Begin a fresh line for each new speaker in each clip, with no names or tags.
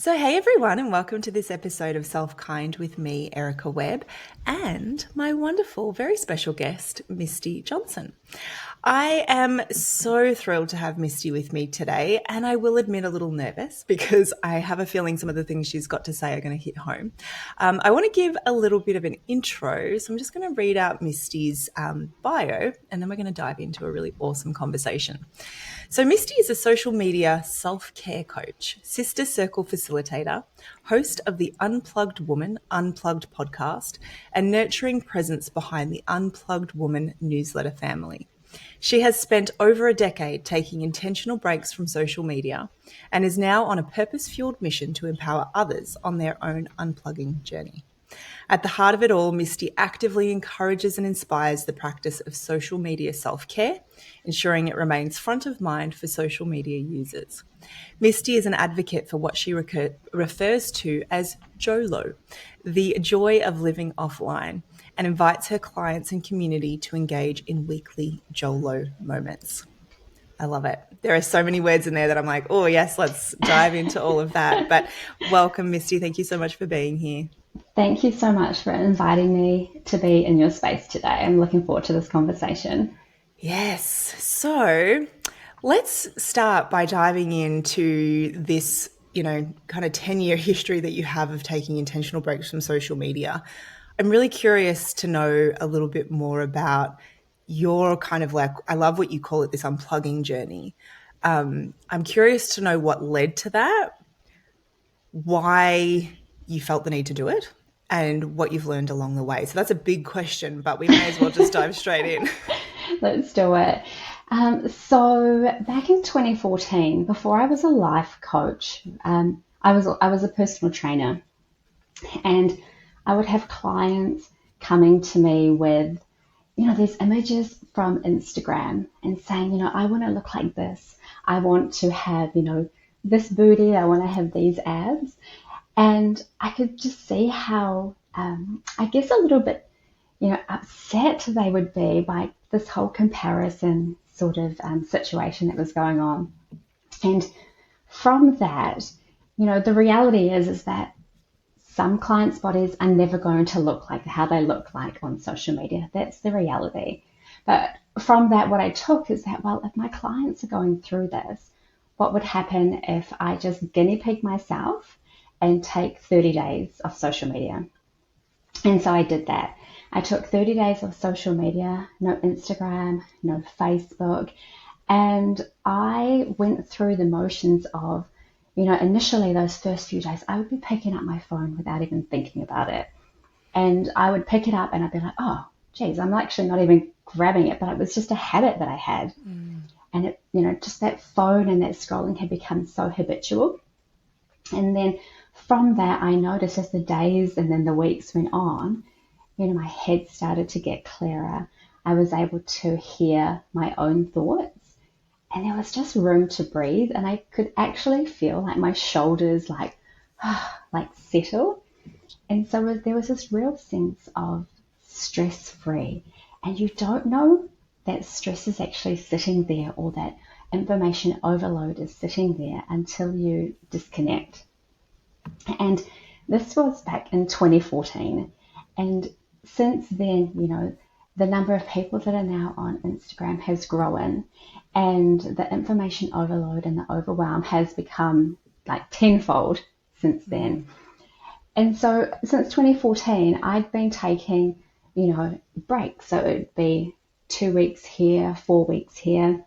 So, hey everyone, and welcome to this episode of SelfKind with me, Erica Webb, and my wonderful, very special guest, Misty Johnson. I am so thrilled to have Misty with me today, and I will admit a little nervous because I have a feeling some of the things she's got to say are going to hit home. I want to give a little bit of an intro, so I'm just going to read out Misty's bio, and then we're going to dive into a really awesome conversation. So Misty is a social media self-care coach, sister circle facilitator, host of the Unplugged Woman Unplugged podcast, and nurturing presence behind the Unplugged Woman newsletter family. She has spent over a decade taking intentional breaks from social media and is now on a purpose-fueled mission to empower others on their own unplugging journey. At the heart of it all, Misty actively encourages and inspires the practice of social media self-care, ensuring it remains front of mind for social media users. Misty is an advocate for what she refers to as JOLO, the joy of living offline, and invites her clients and community to engage in weekly JOLO moments. I love it. There are so many words in there that I'm like, oh, yes, let's dive into all of that. But welcome, Misty. Thank you so much for being here.
Thank you so much for inviting me to be in your space today. I'm looking forward to this conversation.
Yes. So let's start by diving into this, kind of 10-year history that you have of taking intentional breaks from social media. I'm really curious to know a little bit more about your kind of I love what you call it, this unplugging journey. I'm curious to know what led to that, why you felt the need to do it, and what you've learned along the way. So that's a big question, but we may as well just dive straight in.
Let's do it. So back in 2014, before I was a life coach, I was a personal trainer, and I would have clients coming to me with, these images from Instagram and saying, I want to look like this. I want to have, this booty. I want to have these abs. And I could just see how, I guess, a little bit, upset they would be by this whole comparison sort of situation that was going on. And from that, the reality is that some clients' bodies are never going to look like how they look like on social media. That's the reality. But from that, what I took is that, well, if my clients are going through this, what would happen if I just guinea pig myself and take 30 days of social media? And so I did that. I took 30 days of social media, no Instagram, no Facebook, and I went through the motions of, initially those first few days, I would be picking up my phone without even thinking about it. And I would pick it up and I'd be like, oh, geez, I'm actually not even grabbing it, but it was just a habit that I had. And it, just that phone and that scrolling had become so habitual. And then from that, I noticed as the days and then the weeks went on, my head started to get clearer. I was able to hear my own thoughts, and there was just room to breathe. And I could actually feel like my shoulders like settle. And so there was this real sense of stress-free. And you don't know that stress is actually sitting there, or that information overload is sitting there, until you disconnect. And this was back in 2014. And since then, the number of people that are now on Instagram has grown, and the information overload and the overwhelm has become like tenfold since then. And so since 2014, I'd been taking, breaks. So it would be 2 weeks here, 4 weeks here.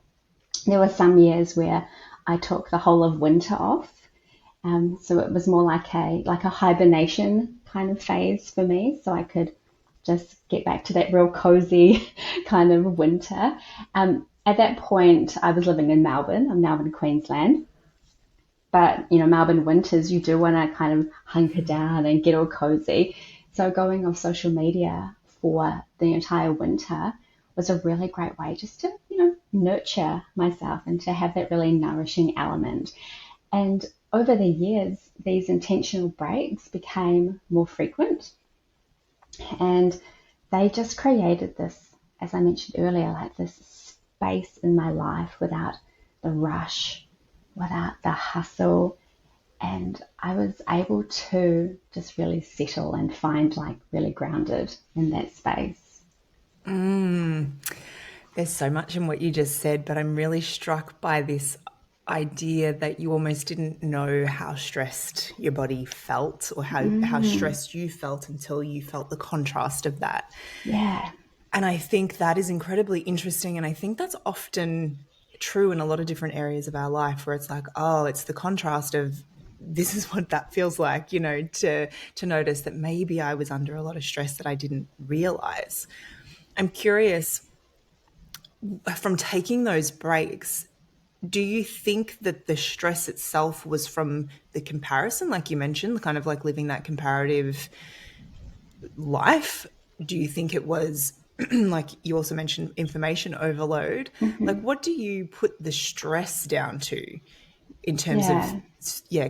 There were some years where I took the whole of winter off. So it was more like a hibernation kind of phase for me. So I could just get back to that real cozy kind of winter. At that point, I was living in Melbourne. I'm now in Queensland. But, Melbourne winters, you do want to kind of hunker down and get all cozy. So going off social media for the entire winter was a really great way just to, nurture myself and to have that really nourishing element. And over the years, these intentional breaks became more frequent. And they just created this, as I mentioned earlier, like this space in my life without the rush, without the hustle, And I was able to just really settle and find like really grounded in that space.
There's so much in what you just said, but I'm really struck by this idea that you almost didn't know how stressed your body felt or how stressed you felt until you felt the contrast of that.
Yeah.
And I think that is incredibly interesting. And I think that's often true in a lot of different areas of our life where it's like, oh, it's the contrast of this is what that feels like, you know, to notice that maybe I was under a lot of stress that I didn't realize. I'm curious, from taking those breaks, do you think that the stress itself was from the comparison, like you mentioned, kind of like living that comparative life? Do you think it was like you also mentioned information overload? Like, what do you put the stress down to in terms of,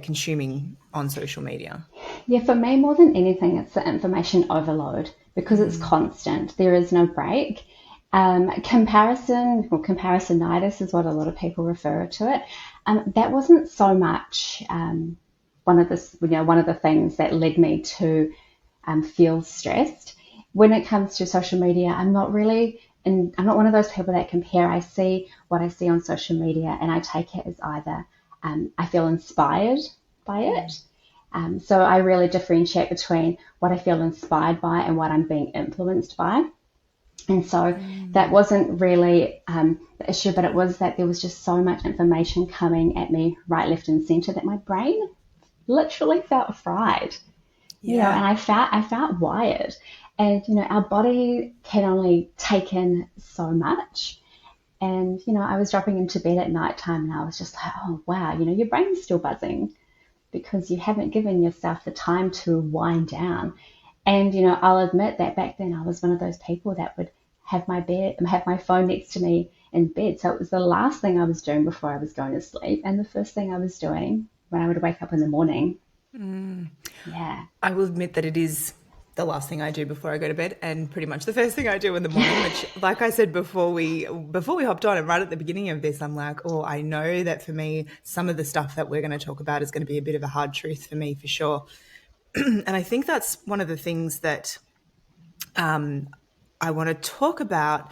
consuming on social media?
Yeah, for me, more than anything, it's the information overload because it's constant. There is no break. Comparison or comparisonitis is what a lot of people refer to it. That wasn't so much one of the things that led me to feel stressed. When it comes to social media, I'm not one of those people that compare. I see what I see on social media and I take it as either I feel inspired by it. So I really differentiate between what I feel inspired by and what I'm being influenced by. And so that wasn't really the issue, but it was that there was just so much information coming at me right, left and center that my brain literally felt fried. You know, and I felt wired. And, you know, our body can only take in so much. And, you know, I was dropping into bed at nighttime and I was just like, oh, wow, you know, your brain's still buzzing because you haven't given yourself the time to wind down. And, you know, I'll admit that back then I was one of those people that would have my phone next to me in bed. So it was the last thing I was doing before I was going to sleep and the first thing I was doing when I would wake up in the morning. Yeah.
I will admit that it is the last thing I do before I go to bed and pretty much the first thing I do in the morning, which, like I said before we hopped on and right at the beginning of this, I'm like, oh, I know that for me, some of the stuff that we're going to talk about is going to be a bit of a hard truth for me for sure. And I think that's one of the things that I want to talk about,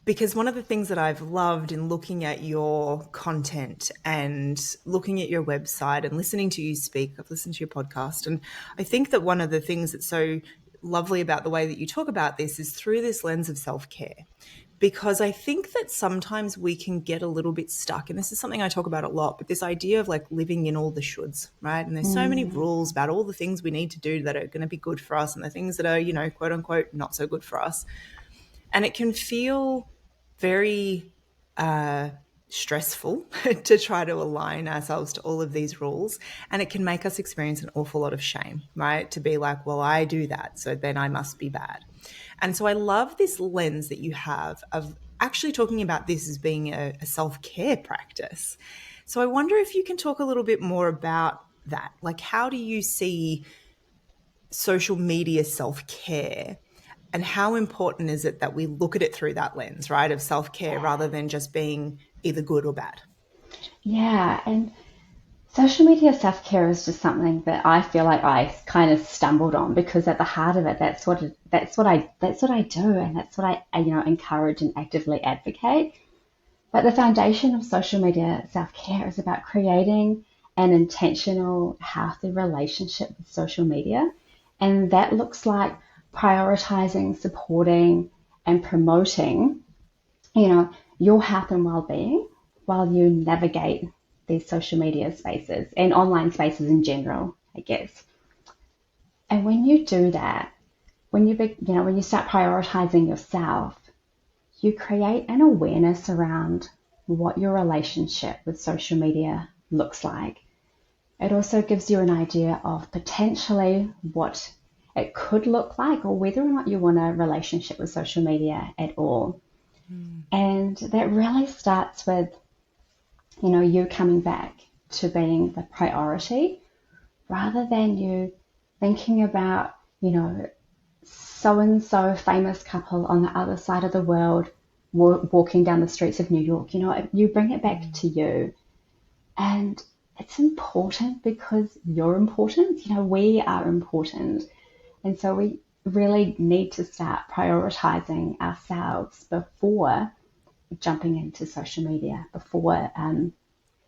because one of the things that I've loved in looking at your content and looking at your website and listening to you speak, I've listened to your podcast, and I think that one of the things that's so lovely about the way that you talk about this is through this lens of self-care. Because I think that sometimes we can get a little bit stuck, and this is something I talk about a lot, but this idea of like living in all the shoulds, right? And there's so many rules about all the things we need to do that are going to be good for us and the things that are, you know, quote unquote, not so good for us. And it can feel very stressful to try to align ourselves to all of these rules. And it can make us experience an awful lot of shame, right? To be like, well, I do that, so then I must be bad. And so I love this lens that you have of actually talking about this as being a self-care practice. So I wonder if you can talk a little bit more about that. Like, how do you see social media self-care? And how important is it that we look at it through that lens, right, of self-care rather than just being either good or bad?
Yeah, and social media self-care is just something that I feel like I kind of stumbled on because at the heart of it, that's what I do, and that's what I encourage and actively advocate. But the foundation of social media self-care is about creating an intentional, healthy relationship with social media, and that looks like prioritizing, supporting, and promoting, your health and well-being while you navigate these social media spaces and online spaces in general, I guess. And when you do that, when you start prioritizing yourself, you create an awareness around what your relationship with social media looks like. It also gives you an idea of potentially what it could look like or whether or not you want a relationship with social media at all. And that really starts with, you coming back to being the priority rather than you thinking about, so-and-so famous couple on the other side of the world walking down the streets of New York. You bring it back to you. And it's important because you're important. You know, we are important. And so we really need to start prioritizing ourselves before jumping into social media, before,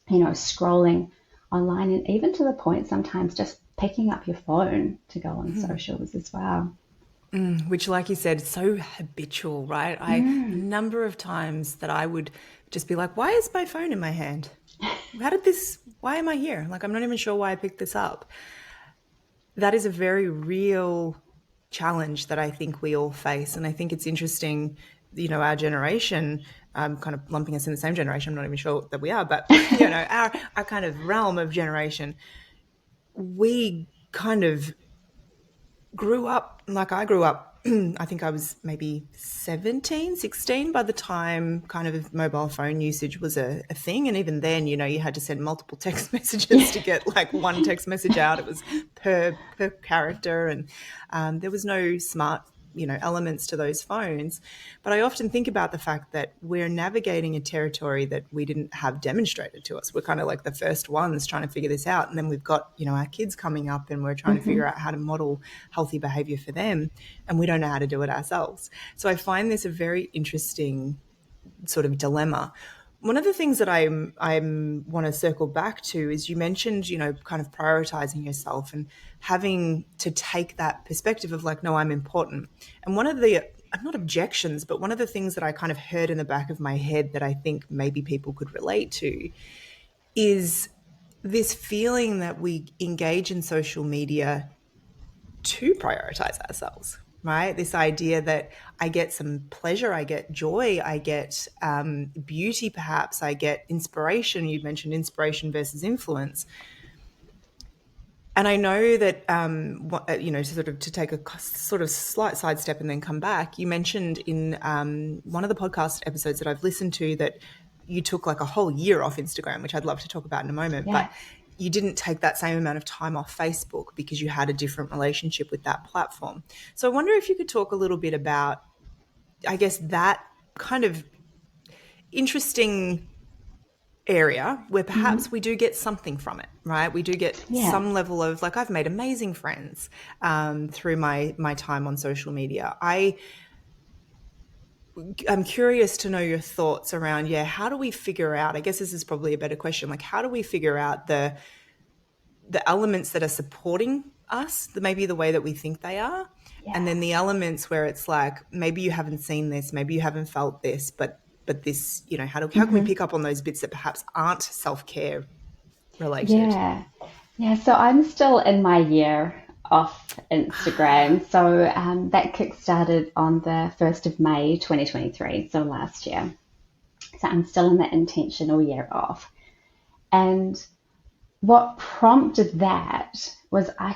scrolling online, and even to the point sometimes just picking up your phone to go on socials as well.
Which, like you said, is so habitual, right? A number of times that I would just be like, why is my phone in my hand? Why am I here? Like, I'm not even sure why I picked this up. That is a very real challenge that I think we all face. And I think it's interesting, our generation, kind of lumping us in the same generation, I'm not even sure that we are, but, our kind of realm of generation, we kind of grew up like I grew up. I think I was maybe 17, 16 by the time kind of mobile phone usage was a thing. And even then, you had to send multiple text messages to get like one text message out. It was per character, and there was no smart elements to those phones. But I often think about the fact that we're navigating a territory that we didn't have demonstrated to us. We're kind of like the first ones trying to figure this out. And then we've got, our kids coming up, and we're trying to figure out how to model healthy behavior for them. And we don't know how to do it ourselves. So I find this a very interesting sort of dilemma. One of the things that I want to circle back to is you mentioned, kind of prioritizing yourself and having to take that perspective of like, no, I'm important. And one of the, not objections, but one of the things that I kind of heard in the back of my head that I think maybe people could relate to is this feeling that we engage in social media to prioritize ourselves. Right? This idea that I get some pleasure, I get joy, I get beauty, perhaps, I get inspiration. You mentioned inspiration versus influence. And I know that, to take a sort of slight sidestep and then come back, you mentioned in one of the podcast episodes that I've listened to that you took like a whole year off Instagram, which I'd love to talk about in a moment.
Yeah.
But you didn't take that same amount of time off Facebook because you had a different relationship with that platform. So I wonder if you could talk a little bit about, I guess, that kind of interesting area where perhaps we do get something from it, right? We do get some level of, like, I've made amazing friends through my time on social media. I'm curious to know your thoughts around, how do we figure out, I guess this is probably a better question, like how do we figure out the elements that are supporting us, maybe the way that we think they are, and then the elements where it's like, maybe you haven't seen this, maybe you haven't felt this, but this, how can we pick up on those bits that perhaps aren't self-care related?
Yeah. So I'm still in my year off Instagram. So that kick-started on the 1st of May 2023, so last year. So I'm still in that intentional year off. And what prompted that was I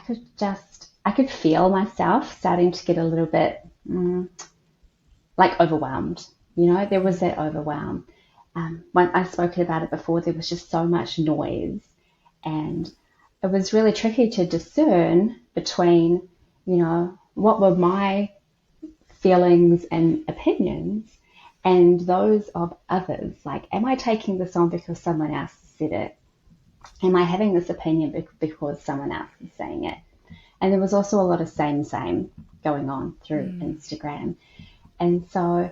could feel myself starting to get a little bit like overwhelmed. There was that overwhelm. When I've spoken about it before, there was just so much noise, and it was really tricky to discern between, what were my feelings and opinions and those of others. Like, am I taking this on because someone else said it? Am I having this opinion because someone else is saying it? And there was also a lot of same going on through Instagram. And so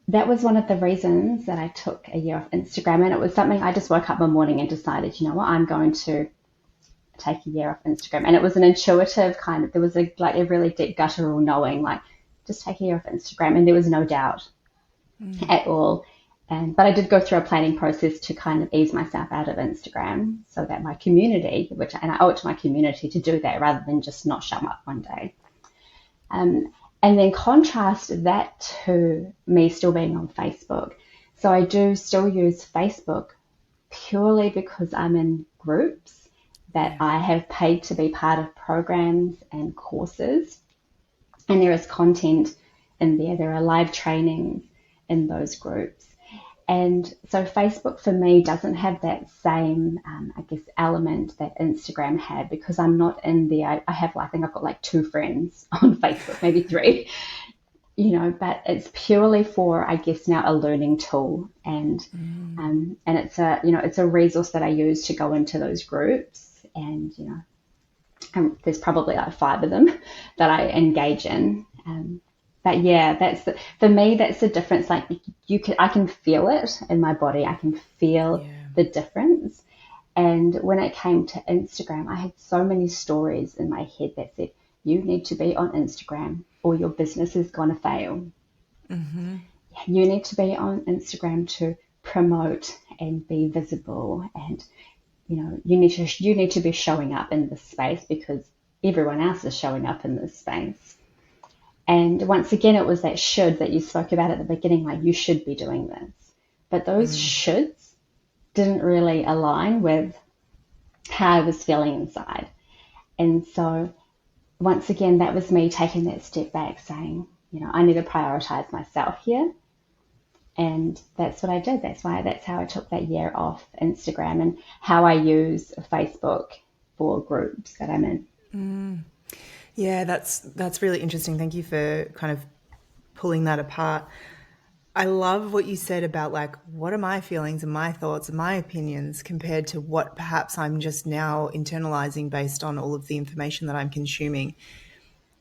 that was one of the reasons that I took a year off Instagram. And it was something I just woke up one morning and decided, I'm going to take a year off Instagram. And it was an intuitive kind of, there was a really deep guttural knowing, like, just take a year off Instagram. And there was no doubt at all. But I did go through a planning process to kind of ease myself out of Instagram so that my community, and I owe it to my community to do that rather than just not show up one day. And then contrast that to me still being on Facebook. So I do still use Facebook purely because I'm in groups that I have paid to be part of programs and courses. And there is content in there. There are live trainings in those groups. And so Facebook for me doesn't have that same, element that Instagram had, because I'm not in there. I think I've got like 2 friends on Facebook, maybe 3. but it's purely for, I guess, now a learning tool, and it's a resource that I use to go into those groups, and there's probably like 5 of them that I engage in. But yeah, for me, that's the difference. Like I can feel it in my body. I can feel
Yeah.
the difference. And when it came to Instagram, I had so many stories in my head that said, you need to be on Instagram or your business is going to fail.
Mm-hmm.
You need to be on Instagram to promote and be visible, and you need to be showing up in this space because everyone else is showing up in this space. And once again, it was that should that you spoke about at the beginning, like you should be doing this. But those shoulds didn't really align with how I was feeling inside. And so once again, that was me taking that step back, saying, I need to prioritize myself here. And that's what I did. That's how I took that year off Instagram, and how I use Facebook for groups that I'm in.
Yeah, that's really interesting. Thank you for kind of pulling that apart. I love what you said about like, what are my feelings and my thoughts and my opinions compared to what perhaps I'm just now internalizing based on all of the information that I'm consuming.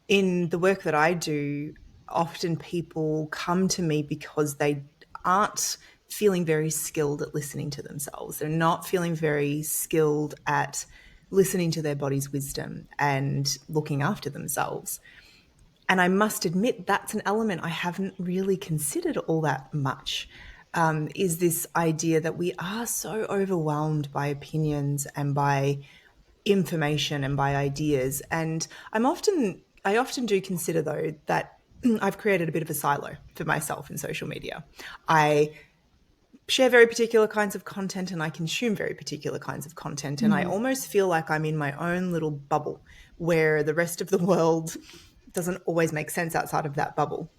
In the work that I do, often people come to me because they aren't feeling very skilled at listening to themselves. They're not feeling very skilled at listening to their body's wisdom and looking after themselves. And I must admit, that's an element I haven't really considered all that much, is this idea that we are so overwhelmed by opinions and by information and by ideas. And I often do consider, though, that I've created a bit of a silo for myself in social media. I share very particular kinds of content and I consume very particular kinds of content. And I almost feel like I'm in my own little bubble where the rest of the world doesn't always make sense outside of that bubble.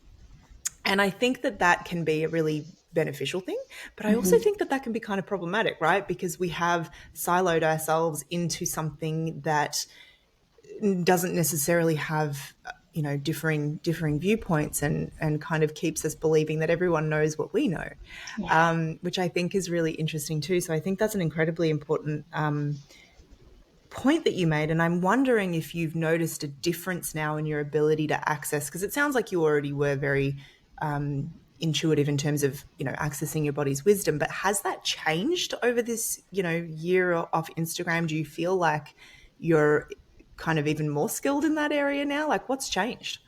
And I think that that can be a really beneficial thing, but I also think that that can be kind of problematic, right? Because we have siloed ourselves into something that doesn't necessarily have differing viewpoints, and kind of keeps us believing that everyone knows what we know,
Yeah.
which I think is really interesting too. So I think that's an incredibly important point that you made, and I'm wondering if you've noticed a difference now in your ability to access, because it sounds like you already were very intuitive in terms of accessing your body's wisdom, but has that changed over this year of Instagram? Do you feel like you're kind of even more skilled in that area now? Like, what's changed?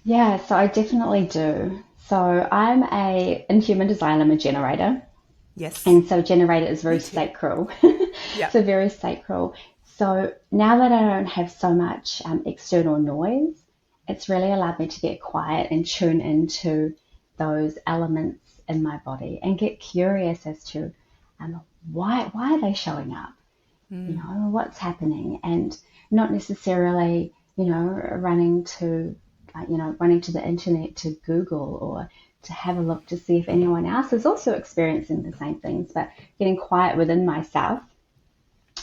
Yeah, so I definitely do. So I'm a in human design, I'm a generator.
Yes,
And so generator is very
me too.
sacral.
Yeah.
So very sacral. So now that I don't have so much external noise, it's really allowed me to get quiet and tune into those elements in my body and get curious as to why are they showing up? What's happening, and not necessarily, running to the internet to Google or to have a look to see if anyone else is also experiencing the same things, but getting quiet within myself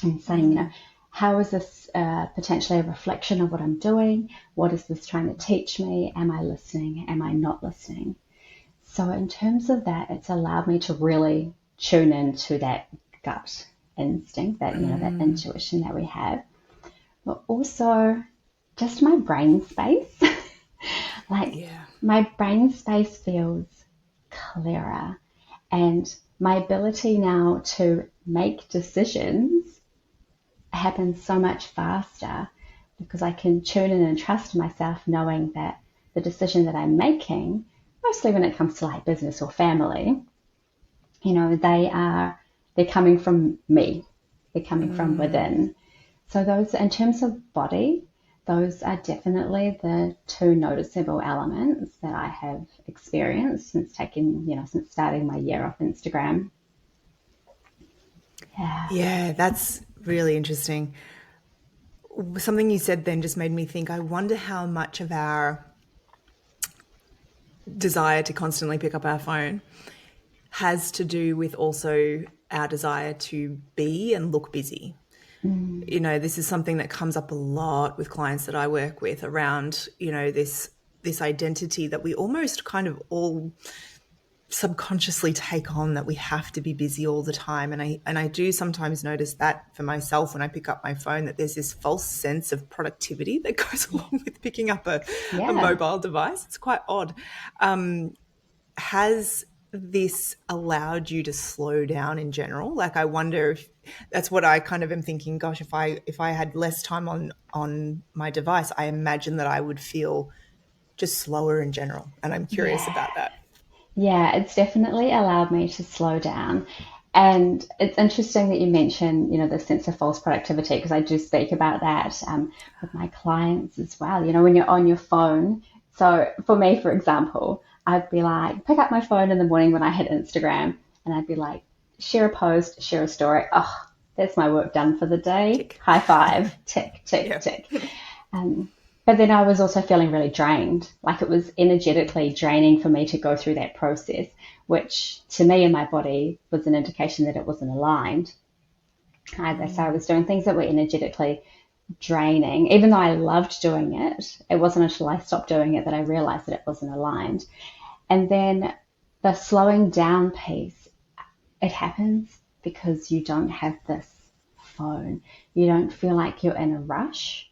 and saying, how is this potentially a reflection of what I'm doing? What is this trying to teach me? Am I listening? Am I not listening? So in terms of that, it's allowed me to really tune into that gut instinct, that that intuition that we have, but also just my brain space. Like
Yeah.
my brain space feels clearer, and my ability now to make decisions happens so much faster because I can tune in and trust myself, knowing that the decision that I'm making, mostly when it comes to like business or family, they're coming from me. They're coming from within. So those, in terms of body, those are definitely the two noticeable elements that I have experienced since since starting my year off Instagram. Yeah.
Yeah, that's really interesting. Something you said then just made me think, I wonder how much of our desire to constantly pick up our phone has to do with also our desire to be and look busy. This is something that comes up a lot with clients that I work with around, this this identity that we almost kind of all subconsciously take on, that we have to be busy all the time. And I do sometimes notice that for myself when I pick up my phone, that there's this false sense of productivity that goes along with picking up a mobile device. It's quite odd. Has this allowed you to slow down in general? Like, I wonder if that's what I kind of am thinking. Gosh, if I had less time on my device, I imagine that I would feel just slower in general. And I'm curious about that.
Yeah, it's definitely allowed me to slow down. And it's interesting that you mention, the sense of false productivity, because I do speak about that with my clients as well. When you're on your phone. So for me, for example, I'd be like, pick up my phone in the morning when I hit Instagram, and I'd be like, share a post, share a story. Oh, that's my work done for the day.
Tick.
High five, tick, tick, tick. But then I was also feeling really drained. Like, it was energetically draining for me to go through that process, which to me and my body was an indication that it wasn't aligned either. So I was doing things that were energetically draining. Even though I loved doing it, it wasn't until I stopped doing it that I realized that it wasn't aligned. And then the slowing down piece, it happens because you don't have this phone. You don't feel like you're in a rush.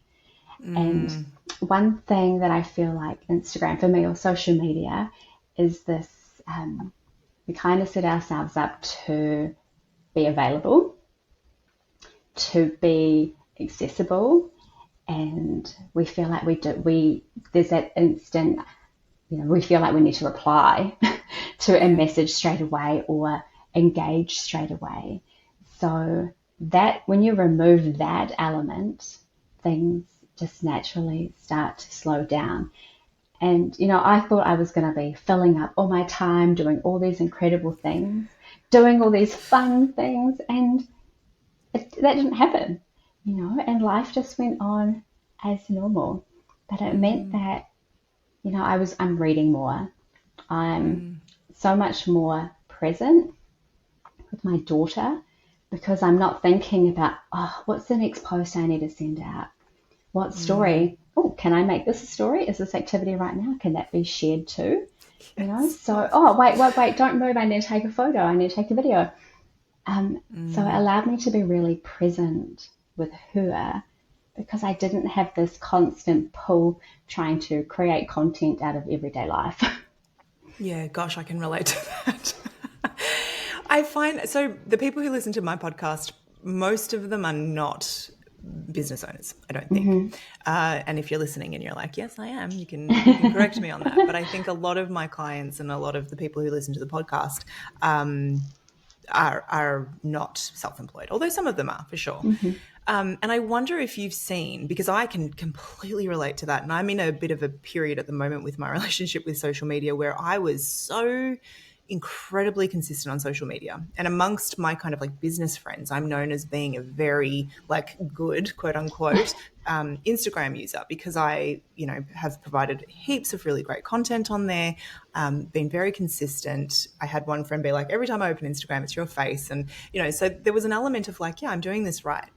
And one thing that I feel like Instagram for me, or social media, is this, we kind of set ourselves up to be available, to be accessible, and we feel like there's that instant, we feel like we need to reply to a message straight away or engage straight away. So that, when you remove that element, things just naturally start to slow down. And, I thought I was going to be filling up all my time doing all these incredible things, doing all these fun things, and that didn't happen, and life just went on as normal. But it meant that, I'm reading more. I'm so much more present with my daughter, because I'm not thinking about, what's the next post I need to send out? What story? Oh, can I make this a story? Is this activity right now? Can that be shared too? So, wait, don't move. I need to take a photo. I need to take a video. So it allowed me to be really present with her, because I didn't have this constant pull trying to create content out of everyday life.
Yeah, gosh, I can relate to that. I find, so the people who listen to my podcast, most of them are not business owners, I don't think. And if you're listening and you're like, yes, I am, you can correct me on that. But I think a lot of my clients and a lot of the people who listen to the podcast are not self-employed, although some of them are, for sure. And I wonder if you've seen, because I can completely relate to that, and I'm in a bit of a period at the moment with my relationship with social media where I was so incredibly consistent on social media. And amongst my kind of like business friends, I'm known as being a very like good, quote unquote, Instagram user, because I, have provided heaps of really great content on there, been very consistent. I had one friend be like, every time I open Instagram, it's your face. And, so there was an element of like, yeah, I'm doing this right.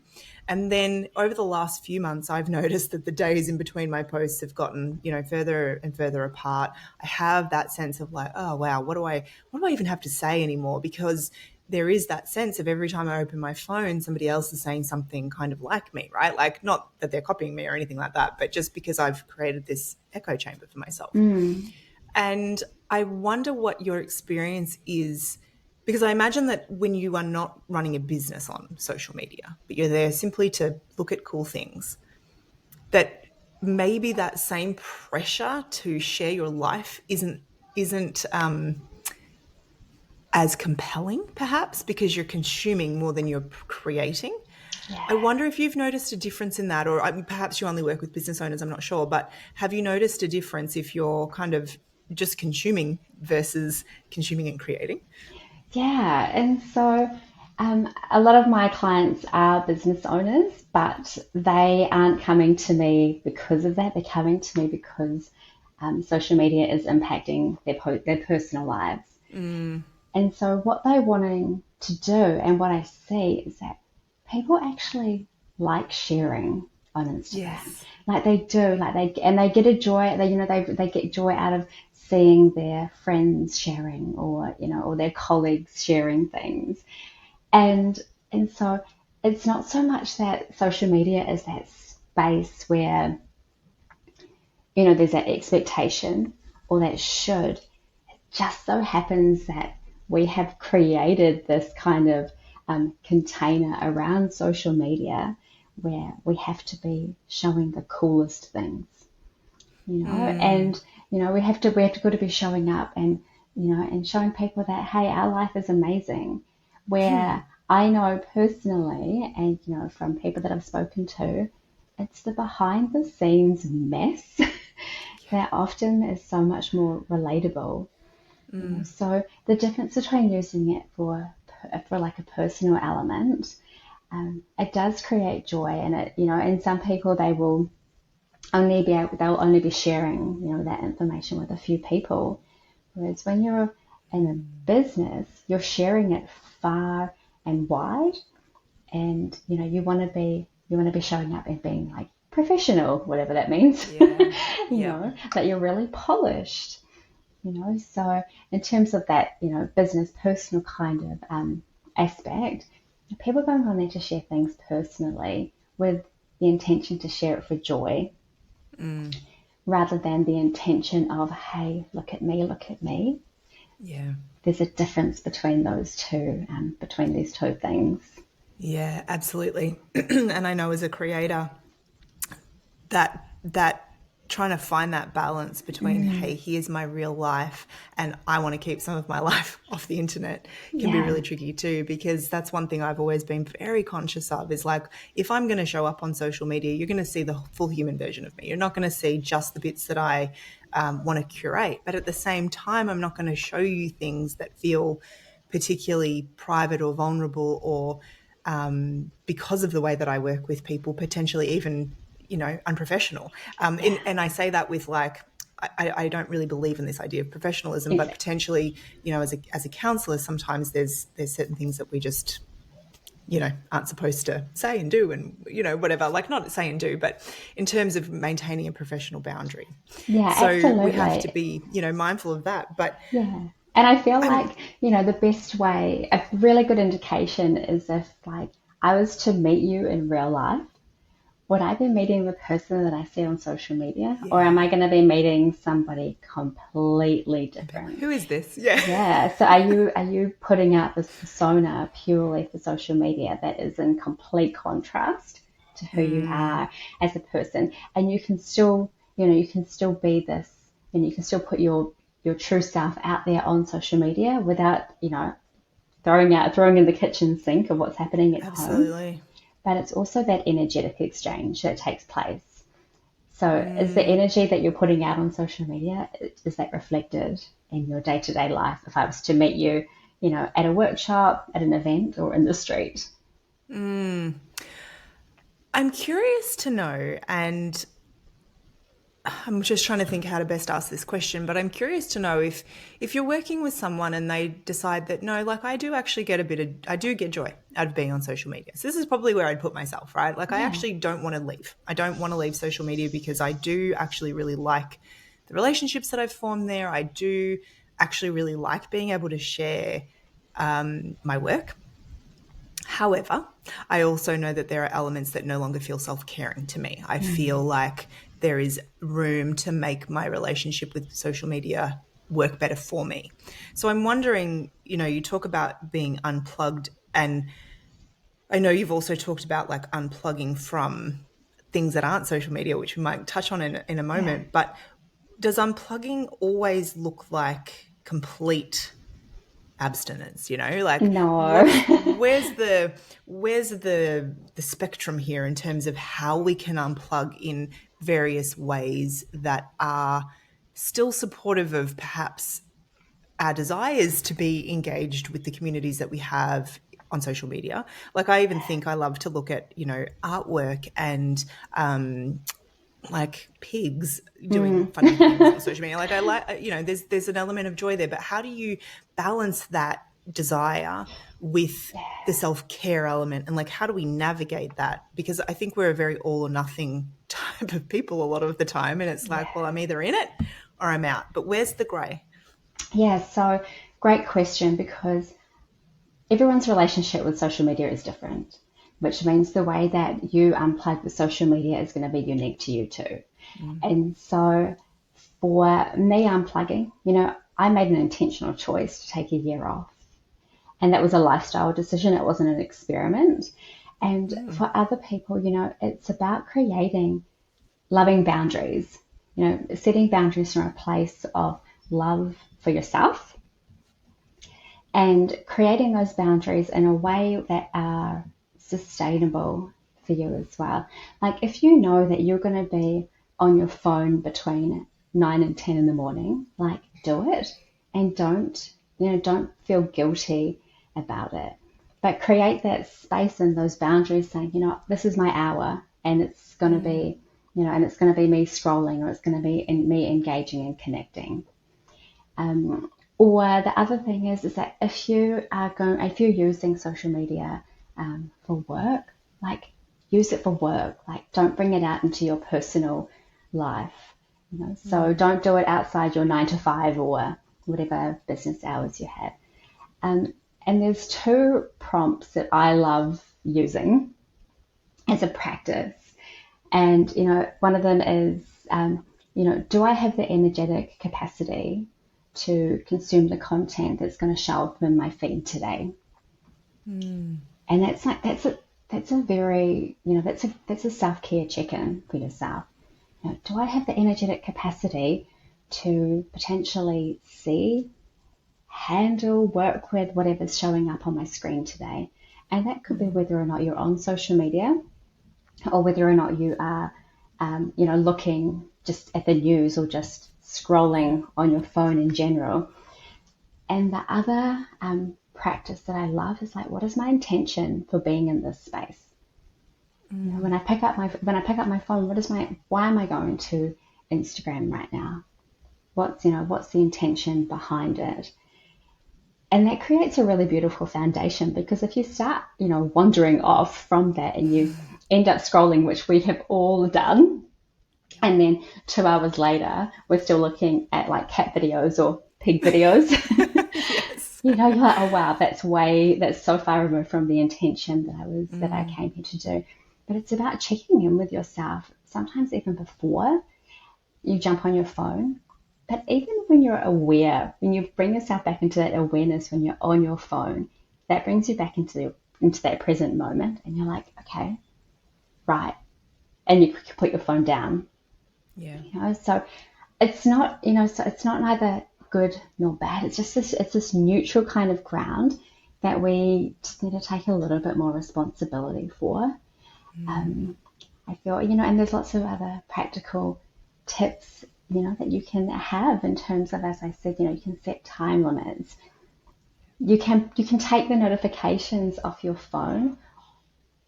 And then over the last few months, I've noticed that the days in between my posts have gotten, further and further apart. I have that sense of like, oh, wow, what do I even have to say anymore? Because there is that sense of every time I open my phone, somebody else is saying something kind of like me, right? Like, not that they're copying me or anything like that, but just because I've created this echo chamber for myself. And I wonder what your experience is, because I imagine that when you are not running a business on social media, but you're there simply to look at cool things, that maybe that same pressure to share your life isn't as compelling, perhaps, because you're consuming more than you're creating.
Yeah.
I wonder if you've noticed a difference in that, or perhaps you only work with business owners, I'm not sure, but have you noticed a difference if you're kind of just consuming versus consuming and creating?
Yeah, and so a lot of my clients are business owners, but they aren't coming to me because of that. They're coming to me because social media is impacting their personal lives. And so what they're wanting to do, and what I see, is that people actually like sharing on Instagram.
Yes.
Like they do, they get a joy. They get joy out of seeing their friends sharing, or or their colleagues sharing things, and so it's not so much that social media is that space where there's that expectation or that should. It just so happens that we have created this kind of container around social media where we have to be showing the coolest things, and we have to go to be showing up, and and showing people that, hey, our life is amazing. Where I know personally, and from people that I've spoken to, it's the behind the scenes mess that often is so much more relatable. So the difference between using it for like a personal element, it does create joy, and and some people, they'll only be sharing that information with a few people, whereas when you're in a business, you're sharing it far and wide, and you want to be showing up and being like professional, whatever that means. That you're really polished. So in terms of that, business personal kind of aspect, people are going on there to share things personally with the intention to share it for joy, rather than the intention of, hey, look at me, look at me.
Yeah.
There's a difference between those two, between these two things.
Yeah, absolutely. And I know as a creator that trying to find that balance between, hey, here's my real life and I want to keep some of my life off the internet can be really tricky too, because that's one thing I've always been very conscious of, is like, if I'm going to show up on social media, you're going to see the full human version of me. You're not going to see just the bits that I want to curate. But at the same time, I'm not going to show you things that feel particularly private or vulnerable, or because of the way that I work with people, potentially even unprofessional. And I say that with like, I don't really believe in this idea of professionalism, but potentially, as a counsellor, sometimes there's certain things that we just, aren't supposed to say and do, and, whatever, like not say and do, but in terms of maintaining a professional boundary.
Yeah,
So
absolutely.
we have to be, mindful of that. But
yeah. And I feel like, the best way, a really good indication is if, like, I was to meet you in real life, would I be meeting the person that I see on social media? Or am I going to be meeting somebody completely different?
Who is this? Yeah.
Yeah. So are you putting out this persona purely for social media that is in complete contrast to who you are as a person? And you can still, you can still be this, and you can still put your true self out there on social media without, throwing in the kitchen sink of what's happening at home.
Absolutely.
But it's also that energetic exchange that takes place. So is the energy that you're putting out on social media, is that reflected in your day-to-day life? If I was to meet you, at a workshop, at an event, or in the street?
I'm curious to know, and I'm just trying to think how to best ask this question, but I'm curious to know if you're working with someone and they decide that, no, like I do get joy out of being on social media. So this is probably where I'd put myself, right? Like I actually don't want to leave. I don't want to leave social media because I do actually really like the relationships that I've formed there. I do actually really like being able to share my work. However, I also know that there are elements that no longer feel self-caring to me. I feel like there is room to make my relationship with social media work better for me. So I'm wondering, you talk about being unplugged, and I know you've also talked about like unplugging from things that aren't social media, which we might touch on in a moment. But does unplugging always look like complete abstinence? Like
No.
where's the spectrum here in terms of how we can unplug in various ways that are still supportive of perhaps our desires to be engaged with the communities that we have on social media? Like I even think I love to look at artwork and like pigs doing funny things on social media. Like I like, there's an element of joy there, but how do you balance that desire with the self-care element, and like how do we navigate that? Because I think we're a very all or nothing type of people a lot of the time, and it's like, well, I'm either in it or I'm out. But where's the grey?
Yeah, so great question, because everyone's relationship with social media is different, which means the way that you unplug with social media is going to be unique to you too. And so for me unplugging, I made an intentional choice to take a year off. And that was a lifestyle decision. It wasn't an experiment. And for other people, it's about creating loving boundaries, setting boundaries from a place of love for yourself and creating those boundaries in a way that are sustainable for you as well. Like if you know that you're going to be on your phone between 9 and 10 in the morning, like do it, and don't feel guilty about it, but create that space and those boundaries saying, this is my hour, and it's going to be, and it's going to be me scrolling, or it's going to be me engaging and connecting. Or the other thing is that if you're using social media for work, like use it for work, like don't bring it out into your personal life. So don't do it outside your 9 to 5 or whatever business hours you have. And there's 2 prompts that I love using as a practice. And, one of them is, do I have the energetic capacity to consume the content that's going to show up in my feed today? And that's a very, that's a self-care check-in for yourself. Do I have the energetic capacity to potentially see, handle, work with whatever's showing up on my screen today? And that could be whether or not you're on social media, or whether or not you are, looking just at the news or just scrolling on your phone in general. And the other practice that I love is like, what is my intention for being in this space? When I pick up my phone, why am I going to Instagram right now? What's the intention behind it? And that creates a really beautiful foundation, because if you start, wandering off from that and you end up scrolling, which we have all done, and then 2 hours later, we're still looking at like cat videos or pig videos.
Yes.
You're like, oh wow, that's so far removed from the intention that I came here to do. But it's about checking in with yourself, sometimes even before you jump on your phone. But even when you're aware, when you bring yourself back into that awareness when you're on your phone, that brings you back into that present moment, and you're like, okay, right, and you put your phone down.
Yeah.
So it's not, so it's not neither good nor bad. It's just this neutral kind of ground that we just need to take a little bit more responsibility for. I feel, and there's lots of other practical tips, that you can have in terms of, as I said, you can set time limits. You can take the notifications off your phone,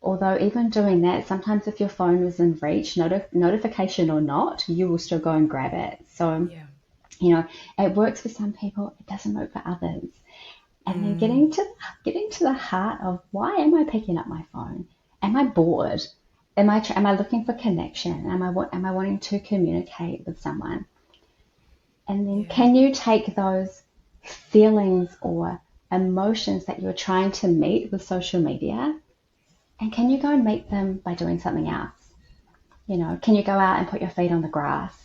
although even doing that, sometimes if your phone is in reach, notification or not, you will still go and grab it. So, it works for some people, it doesn't work for others. And then getting to the heart of, why am I picking up my phone? Am I bored? Am I looking for connection? Am I wanting to communicate with someone? And then can you take those feelings or emotions that you're trying to meet with social media, and can you go and meet them by doing something else? Can you go out and put your feet on the grass,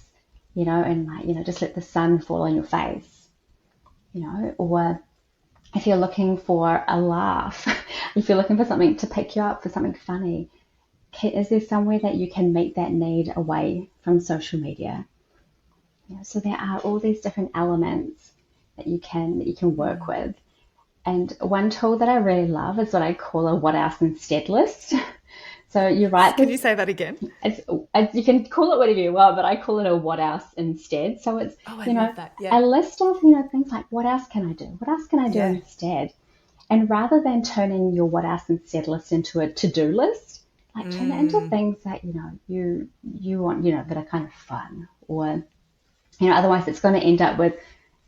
and just let the sun fall on your face, or if you're looking for a laugh, if you're looking for something to pick you up, for something funny, is there somewhere that you can meet that need away from social media? So there are all these different elements that you can work with. And one tool that I really love is what I call a what else instead list. So you're right.
Can you say that again?
You can call it whatever you want, but I call it a what else instead. So it's,
love that. Yeah.
a list of, things like, what else can I do? What else can I do instead? And rather than turning your what else instead list into a to-do list, like turn it into things that, you want, that are kind of fun, or, otherwise it's going to end up with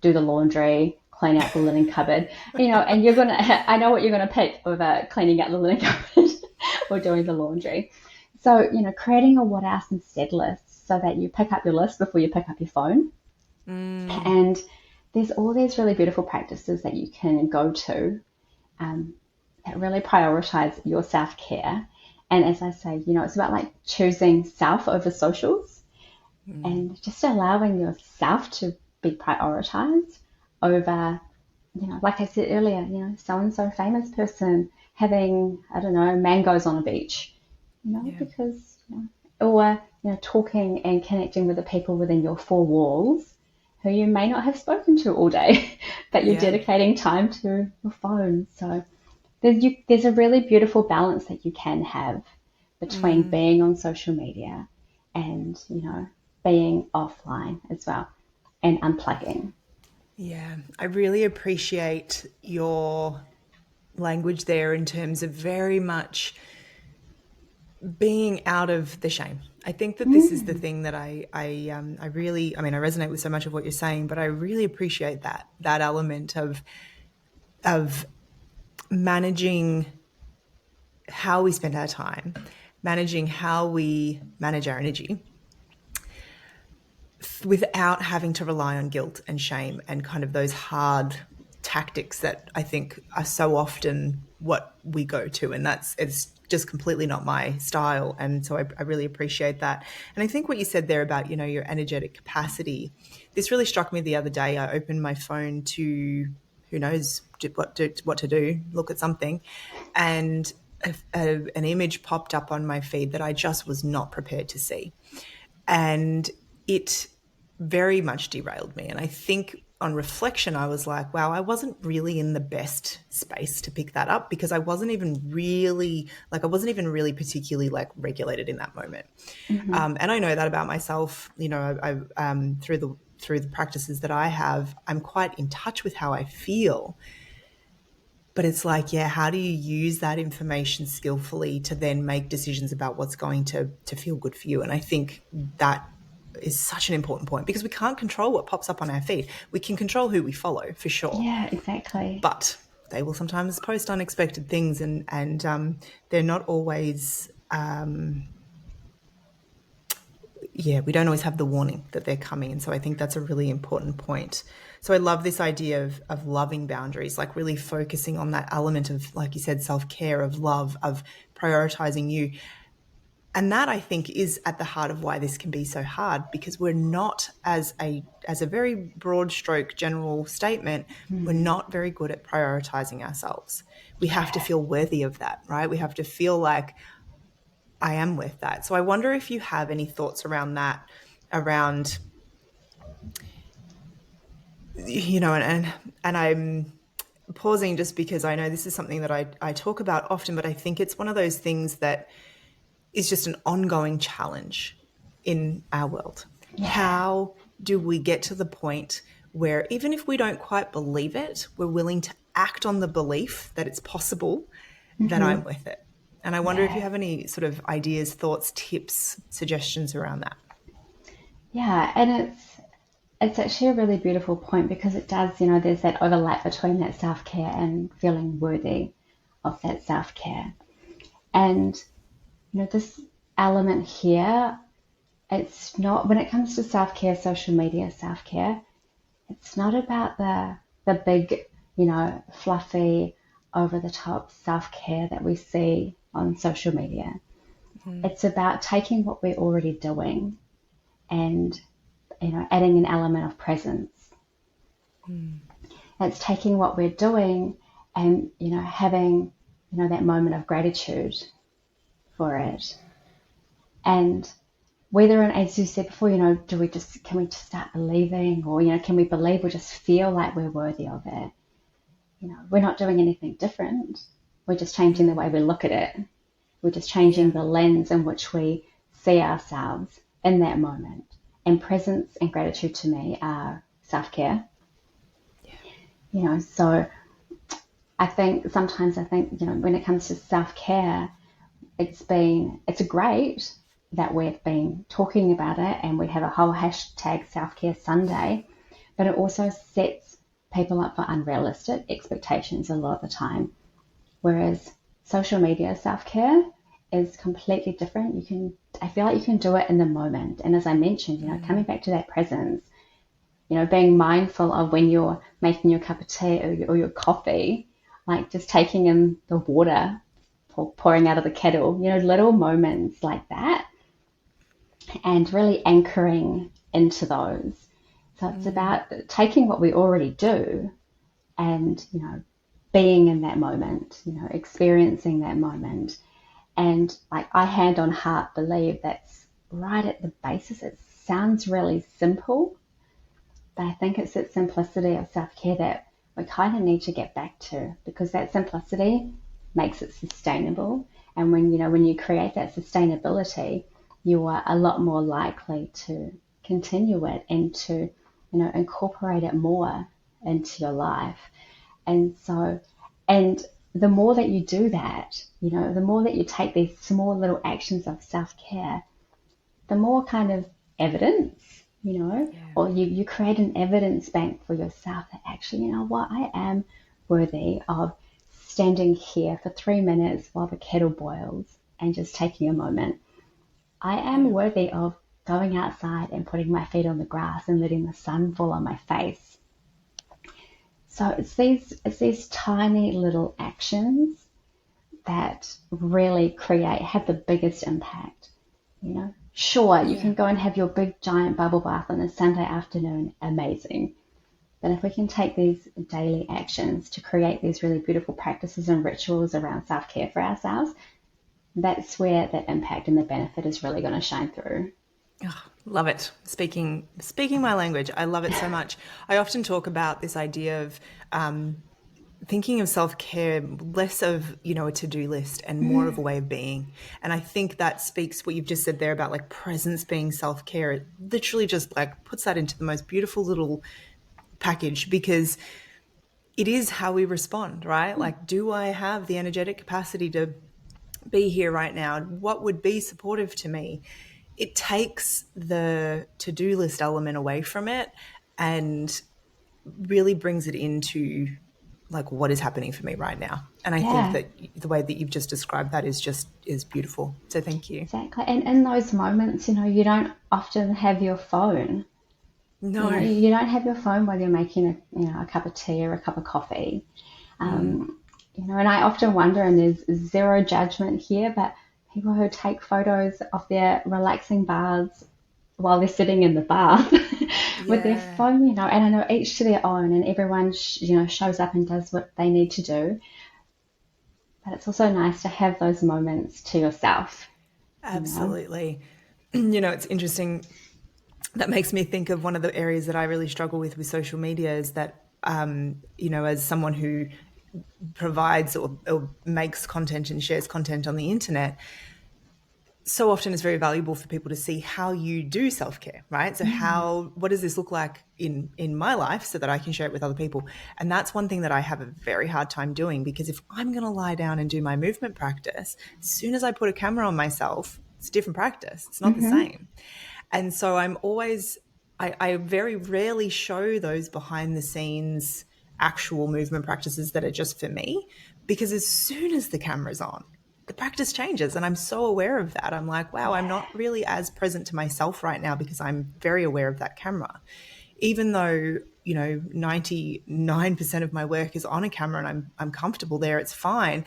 do the laundry, clean out the linen cupboard, and I know what you're going to pick over cleaning out the linen cupboard or doing the laundry. So, creating a what else instead list so that you pick up your list before you pick up your phone. And there's all these really beautiful practices that you can go to that really prioritize your self-care. And as I say, it's about like choosing self over socials and just allowing yourself to be prioritized over, like I said earlier, so-and-so famous person having, I don't know, mangoes on a beach, because, or, talking and connecting with the people within your four walls who you may not have spoken to all day, but you're dedicating time to your phone. So there's a really beautiful balance that you can have between being on social media and, being offline as well and unplugging.
Yeah, I really appreciate your language there in terms of very much being out of the shame. I think that this is the thing that I really, I resonate with so much of what you're saying, but I really appreciate that element of managing how we spend our time, managing how we manage our energy without having to rely on guilt and shame and kind of those hard tactics that I think are so often what we go to. And it's just completely not my style. And so I really appreciate that. And I think what you said there about, your energetic capacity, this really struck me the other day. I opened my phone to, who knows what to do, look at something. And an image popped up on my feed that I just was not prepared to see. And it very much derailed me. And I think on reflection, I was like, wow, I wasn't really in the best space to pick that up because I wasn't even really particularly like regulated in that moment. And I know that about myself, I through the practices that I have, I'm quite in touch with how I feel. But it's like, how do you use that information skillfully to then make decisions about what's going to feel good for you? And I think that is such an important point because we can't control what pops up on our feed. We can control who we follow for sure.
Yeah, exactly.
But they will sometimes post unexpected things and they're not always, we don't always have the warning that they're coming. And so I think that's a really important point. So I love this idea of loving boundaries, like really focusing on that element of, like you said, self-care, of love, of prioritizing you. And that, I think, is at the heart of why this can be so hard, because we're not, as a very broad stroke general statement, we're not very good at prioritizing ourselves. We have to feel worthy of that, right? We have to feel like I am worth that. So I wonder if you have any thoughts around that, around, and I'm pausing just because I know this is something that I talk about often, but I think it's one of those things that is just an ongoing challenge in our world. Yeah. How do we get to the point where even if we don't quite believe it, we're willing to act on the belief that it's possible that I'm worth it? And I wonder if you have any sort of ideas, thoughts, tips, suggestions around that.
Yeah, and it's actually a really beautiful point because it does, there's that overlap between that self-care and feeling worthy of that self-care. And this element here, it's not, when it comes to self-care, social media self-care, it's not about the big, fluffy, over-the-top self-care that we see on social media. It's about taking what we're already doing and, adding an element of presence. It's taking what we're doing and, having, that moment of gratitude for it. And whether, and as you said before, can we just start believing, or, can we believe or just feel like we're worthy of it? We're not doing anything different. We're just changing the way we look at it. We're just changing the lens in which we see ourselves in that moment. And presence and gratitude to me are self-care. So I think sometimes when it comes to self-care, it's great that we've been talking about it and we have a whole hashtag Self-Care Sunday, but it also sets people up for unrealistic expectations a lot of the time. Whereas social media self-care is completely different. I feel like you can do it in the moment. And as I mentioned, coming back to that presence, being mindful of when you're making your cup of tea or your coffee, like just taking in the water pouring out of the kettle, little moments like that, and really anchoring into those. So it's about taking what we already do and, being in that moment, experiencing that moment. And like I hand on heart believe that's right at the basis. It sounds really simple, but I think it's that simplicity of self-care that we kind of need to get back to, because that simplicity makes it sustainable. And when you create that sustainability, you are a lot more likely to continue it and to, incorporate it more into your life. And so, and the more that you do that, the more that you take these small little actions of self-care, the more kind of evidence, or you create an evidence bank for yourself that actually, what, I am worthy of standing here for 3 minutes while the kettle boils and just taking a moment. I am worthy of going outside and putting my feet on the grass and letting the sun fall on my face. So it's these tiny little actions that really have the biggest impact. Sure, you can go and have your big giant bubble bath on a Sunday afternoon, amazing. But if we can take these daily actions to create these really beautiful practices and rituals around self-care for ourselves, that's where that impact and the benefit is really going to shine through.
Oh, love it. Speaking my language. I love it so much. I often talk about this idea of thinking of self-care less of, a to-do list and more of a way of being. And I think that speaks what you've just said there about like presence being self-care. It literally just like puts that into the most beautiful little package, because it is how we respond, right? Like, do I have the energetic capacity to be here right now? What would be supportive to me? It takes the to-do list element away from it and really brings it into like what is happening for me right now. And I think that the way that you've just described that is beautiful. So thank you.
Exactly. And in those moments, you don't often have your phone.
No.
You don't have your phone while you're making a cup of tea or a cup of coffee. And I often wonder, and there's zero judgment here, but people who take photos of their relaxing baths while they're sitting in the bath with their phone, and I know each to their own, and everyone, shows up and does what they need to do. But it's also nice to have those moments to yourself.
Absolutely. It's interesting. That makes me think of one of the areas that I really struggle with social media is that, as someone who provides or makes content and shares content on the internet, so often it's very valuable for people to see how you do self-care, right? So what does this look like in my life so that I can share it with other people? And that's one thing that I have a very hard time doing, because if I'm going to lie down and do my movement practice, as soon as I put a camera on myself, it's a different practice. It's not the same. And so I very rarely show those behind the scenes actual movement practices that are just for me, because as soon as the camera's on, the practice changes. And I'm so aware of that. I'm like, wow, I'm not really as present to myself right now because I'm very aware of that camera. Even though, 99% of my work is on a camera and I'm comfortable there, it's fine.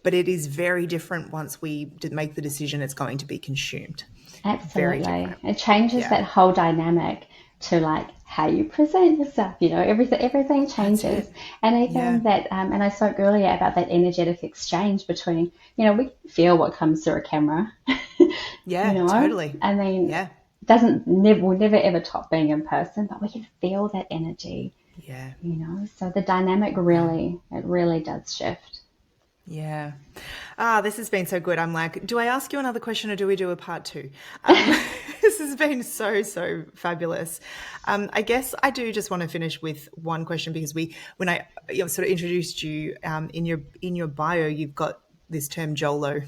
But it is very different once we make the decision it's going to be consumed.
Absolutely. It changes that whole dynamic to like how you present yourself, everything changes. And even that, and I spoke earlier about that energetic exchange between, we can feel what comes through a camera.
Totally.
I mean, will never ever top being in person, but we can feel that energy. So the dynamic really does shift.
Yeah. This has been so good. I'm like, do I ask you another question or do we do a part 2? This has been so fabulous. I guess I do just want to finish with one question, because when I sort of introduced you in your bio, you've got this term JOLO,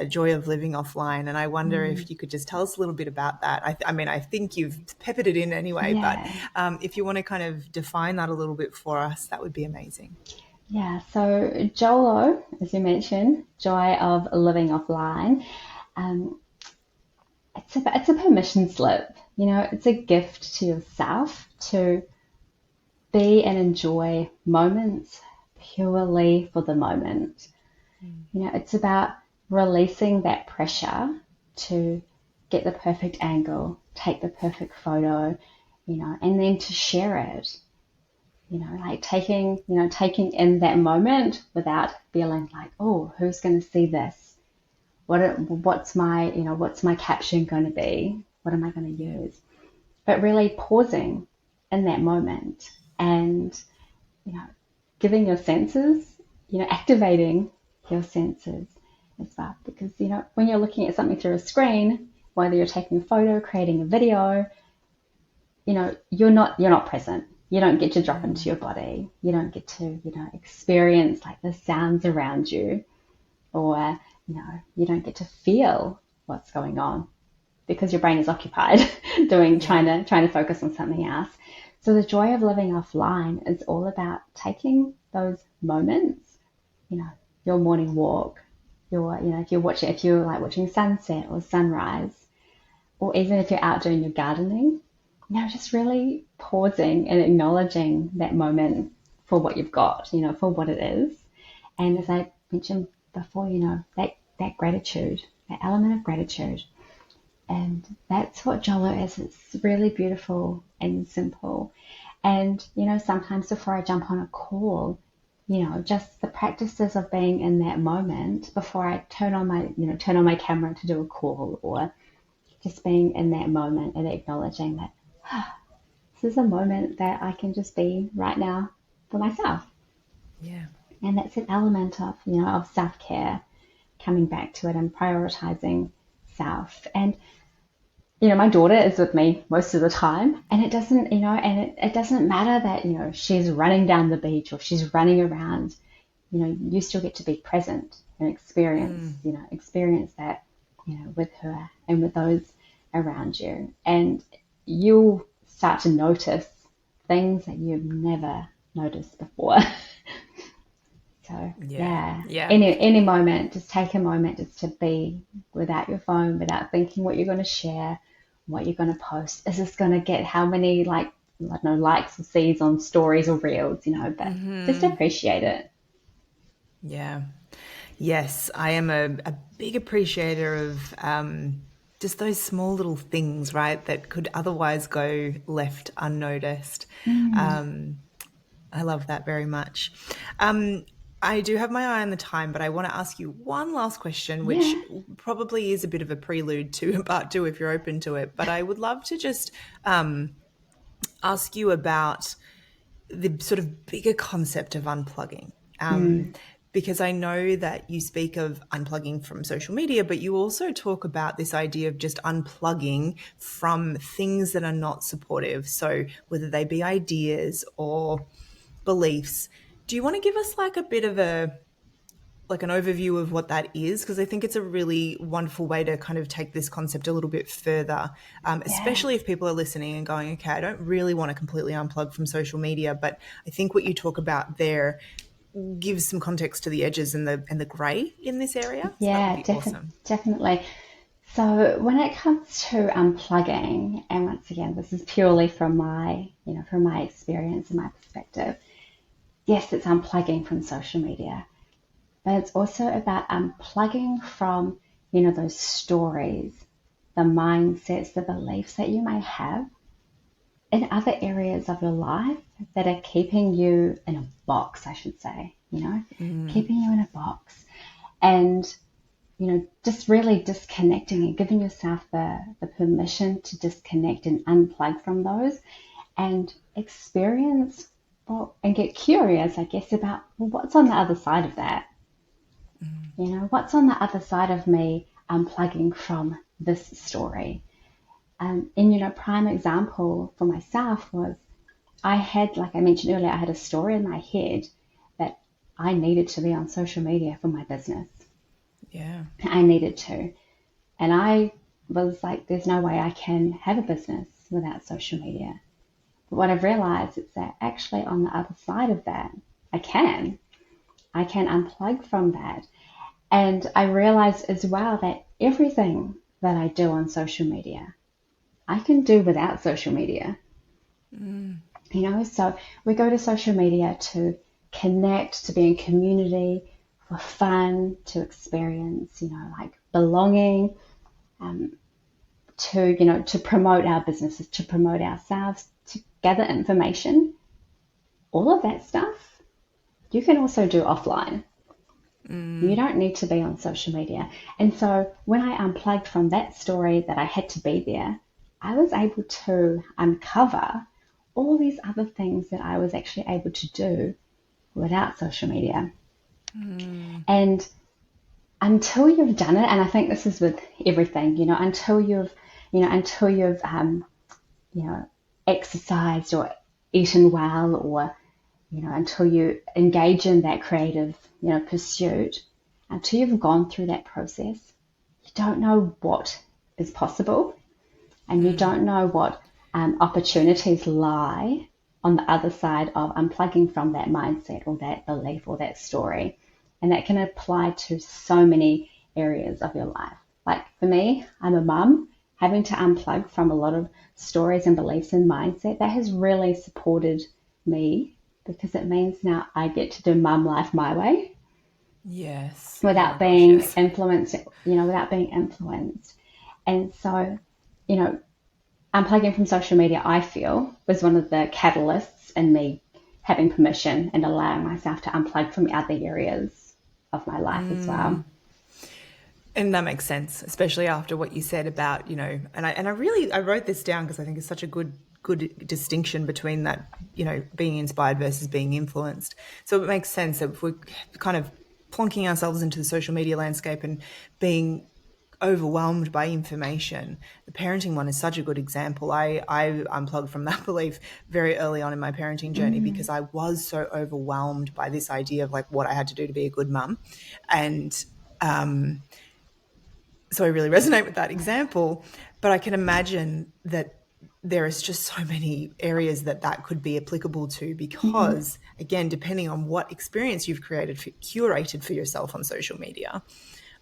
joy of living offline. And I wonder if you could just tell us a little bit about that. I think you've peppered it in anyway, but if you want to kind of define that a little bit for us, that would be amazing.
Yeah, so JOLO, as you mentioned, joy of living offline, um, it's a permission slip. It's a gift to yourself to be and enjoy moments purely for the moment. It's about releasing that pressure to get the perfect angle, take the perfect photo, and then to share it. Like taking in that moment without feeling like, oh, who's going to see this? What's my caption going to be? What am I going to use? But really pausing in that moment and, you know, giving your senses, activating your senses as well. Because, when you're looking at something through a screen, whether you're taking a photo, creating a video, you're not present. You don't get to drop into your body. You don't get to, experience like the sounds around you, or, you don't get to feel what's going on because your brain is occupied trying to focus on something else. So the joy of living offline is all about taking those moments, your morning walk, if you're like watching sunset or sunrise, or even if you're out doing your gardening, just really pausing and acknowledging that moment for what you've got, for what it is. And as I mentioned before, that gratitude, that element of gratitude. And that's what JOLO is. It's really beautiful and simple. And, sometimes before I jump on a call, just the practices of being in that moment before I turn on my camera to do a call, or just being in that moment and acknowledging that this is a moment that I can just be right now for myself.
Yeah.
And that's an element of, of self-care, coming back to it and prioritizing self. And, my daughter is with me most of the time, and it doesn't, it doesn't matter that, she's running down the beach or she's running around, you still get to be present and experience that, with her and with those around you. And you'll start to notice things that you've never noticed before. So yeah. Any moment, just take a moment just to be without your phone, without thinking what you're going to share, what you're going to post. Is this going to get how many likes or sees on stories or reels, but just appreciate it.
Yeah. Yes, I am a big appreciator of just those small little things, right, that could otherwise go left unnoticed. I love that very much. I do have my eye on the time, but I want to ask you one last question, which probably is a bit of a prelude to part two if you're open to it. But I would love to just ask you about the sort of bigger concept of unplugging. Because I know that you speak of unplugging from social media, but you also talk about this idea of just unplugging from things that are not supportive. So whether they be ideas or beliefs, do you want to give us like a bit of an overview of what that is? Because I think it's a really wonderful way to kind of take this concept a little bit further, especially if people are listening and going, okay, I don't really want to completely unplug from social media, but I think what you talk about there gives some context to the edges and the grey in this area. So that would be awesome.
Definitely. So when it comes to unplugging, and once again, this is purely from my experience and my perspective, yes, it's unplugging from social media, but it's also about unplugging from, those stories, the mindsets, the beliefs that you may have in other areas of your life that are keeping you in a box, I should say, keeping you in a box. And, just really disconnecting and giving yourself the permission to disconnect and unplug from those and experience and get curious, I guess, about what's on the other side of that. What's on the other side of me unplugging from this story. And prime example for myself was I had, like I mentioned earlier, I had a story in my head that I needed to be on social media for my business.
Yeah.
I needed to. And I was like, there's no way I can have a business without social media. But what I've realized is that actually on the other side of that, I can. I can unplug from that. And I realized as well that everything that I do on social media, I can do without social media. So we go to social media to connect, to be in community, for fun, to experience, like belonging, to promote our businesses, to promote ourselves, to gather information. All of that stuff you can also do offline. You don't need to be on social media. And so when I unplugged from that story that I had to be there, I was able to uncover all these other things that I was actually able to do without social media. And until you've done it, and I think this is with everything, until you've exercised or eaten well, or until you engage in that creative, pursuit, until you've gone through that process, you don't know what is possible, and you don't know what opportunities lie on the other side of unplugging from that mindset or that belief or that story. And that can apply to so many areas of your life. Like for me, I'm a mum. Having to unplug from a lot of stories and beliefs and mindset, that has really supported me, because it means now I get to do mum life my way.
Yes.
Without being influenced, And so, unplugging from social media, I feel, was one of the catalysts in me having permission and allowing myself to unplug from other areas of my life as well.
And that makes sense, especially after what you said about, and I wrote this down because I think it's such a good distinction between that, being inspired versus being influenced. So it makes sense that if we're kind of plonking ourselves into the social media landscape and being overwhelmed by information, the parenting one is such a good example. I unplugged from that belief very early on in my parenting journey because I was so overwhelmed by this idea of like what I had to do to be a good mum. And so I really resonate with that example, but I can imagine that there is just so many areas that could be applicable to, because again, depending on what experience you've curated for yourself on social media,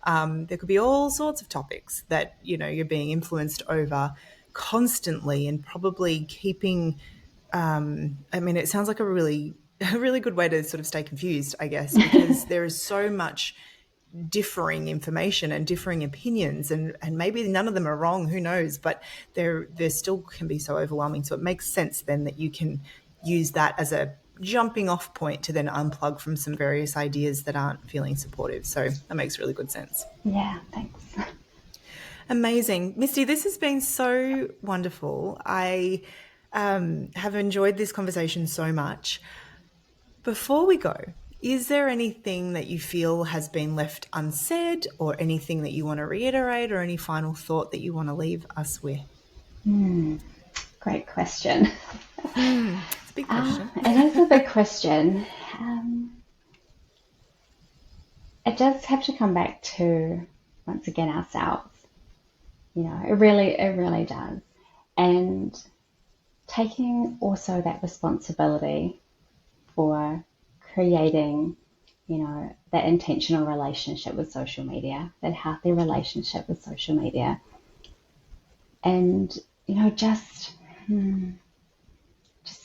there could be all sorts of topics that, you're being influenced over constantly, and probably keeping, it sounds like a really good way to sort of stay confused, I guess, because there is so much differing information and differing opinions, and maybe none of them are wrong, who knows, but there still can be so overwhelming. So it makes sense then that you can use that as a jumping off point to then unplug from some various ideas that aren't feeling supportive. So that makes really good sense.
Yeah, thanks.
Amazing. Misty, this has been so wonderful. I have enjoyed this conversation so much. Before we go, is there anything that you feel has been left unsaid, or anything that you want to reiterate, or any final thought that you want to leave us with?
Great question.
It's a big question.
It is a big question. It does have to come back to, once again, ourselves. It really does. And taking also that responsibility for creating, that intentional relationship with social media, that healthy relationship with social media. And, just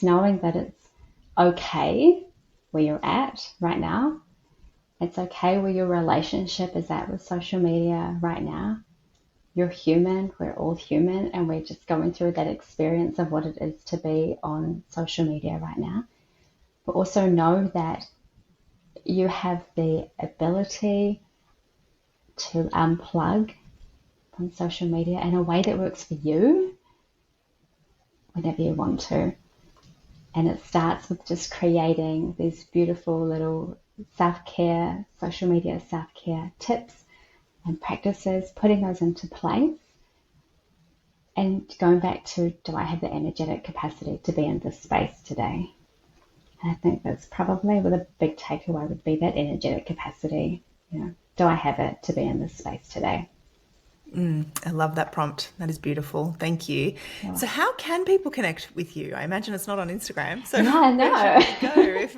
knowing that it's okay where you're at right now. It's okay where your relationship is at with social media right now. You're human. We're all human, and we're just going through that experience of what it is to be on social media right now. But also know that you have the ability to unplug from social media in a way that works for you whenever you want to. And it starts with just creating these beautiful little self-care, social media self-care tips and practices, putting those into place, and going back to, do I have the energetic capacity to be in this space today? And I think that's probably where the big takeaway would be, that energetic capacity. Do I have it to be in this space today?
I love that prompt. That is beautiful. Thank you.
Sure.
So how can people connect with you? I imagine it's not on Instagram. So
Yeah,
where should
no.
they go if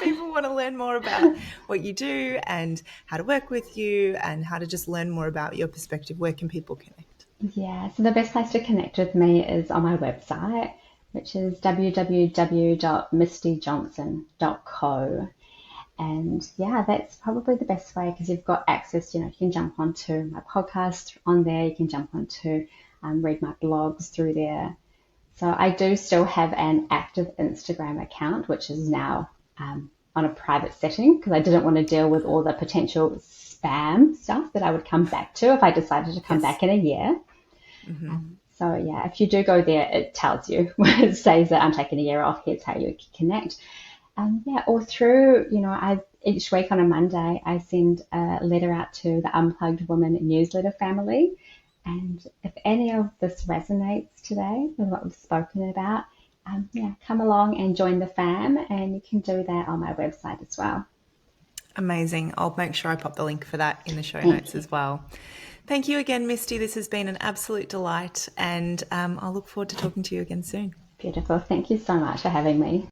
people want to learn more about what you do and how to work with you and how to just learn more about your perspective? Where can people connect?
Yeah, so the best place to connect with me is on my website, which is www.mistyjohnson.co. And yeah, that's probably the best way because you've got access, you can jump onto my podcast on there, you can jump onto read my blogs through there. So I do still have an active Instagram account, which is now on a private setting because I didn't want to deal with all the potential spam stuff that I would come back to if I decided to come
Yes.
back in a year. So yeah, if you do go there, it tells you, it says that I'm taking a year off, here's how you can connect. Yeah, or through, each week on a Monday, I send a letter out to the Unplugged Women newsletter family. And if any of this resonates today with what we've spoken about, come along and join the fam, and you can do that on my website as well.
Amazing. I'll make sure I pop the link for that in the show
Thank
notes
you.
as well. Thank you again, Misty. This has been an absolute delight, and I'll look forward to talking to you again soon.
Beautiful. Thank you so much for having me.